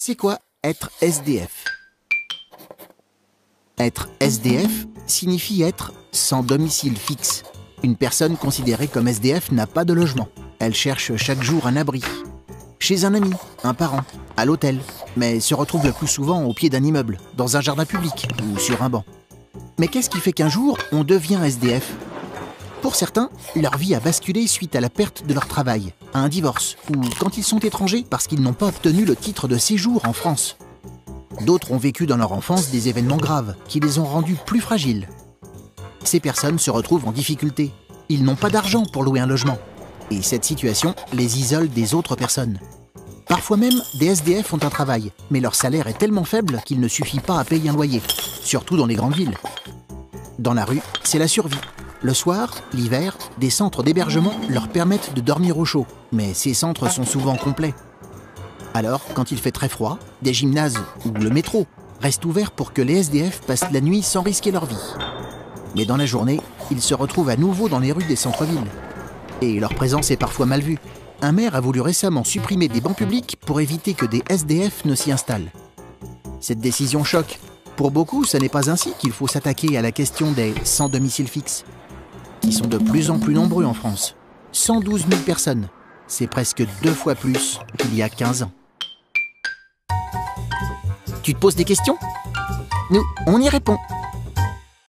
C'est quoi être SDF? Être SDF signifie être sans domicile fixe. Une personne considérée comme SDF n'a pas de logement. Elle cherche chaque jour un abri. Chez un ami, un parent, à l'hôtel, mais se retrouve le plus souvent au pied d'un immeuble, dans un jardin public ou sur un banc. Mais qu'est-ce qui fait qu'un jour, on devient SDF? Pour certains, leur vie a basculé suite à la perte de leur travail, à un divorce, ou quand ils sont étrangers parce qu'ils n'ont pas obtenu le titre de séjour en France. D'autres ont vécu dans leur enfance des événements graves qui les ont rendus plus fragiles. Ces personnes se retrouvent en difficulté. Ils n'ont pas d'argent pour louer un logement. Et cette situation les isole des autres personnes. Parfois même, des SDF ont un travail, mais leur salaire est tellement faible qu'il ne suffit pas à payer un loyer, surtout dans les grandes villes. Dans la rue, c'est la survie. Le soir, l'hiver, des centres d'hébergement leur permettent de dormir au chaud, mais ces centres sont souvent complets. Alors, quand il fait très froid, des gymnases ou le métro restent ouverts pour que les SDF passent la nuit sans risquer leur vie. Mais dans la journée, ils se retrouvent à nouveau dans les rues des centres-villes. Et leur présence est parfois mal vue. Un maire a voulu récemment supprimer des bancs publics pour éviter que des SDF ne s'y installent. Cette décision choque. Pour beaucoup, ce n'est pas ainsi qu'il faut s'attaquer à la question des sans domicile fixe, qui sont de plus en plus nombreux en France. 112 000 personnes. C'est presque 2 fois plus qu'il y a 15 ans. Tu te poses des questions? Nous, on y répond.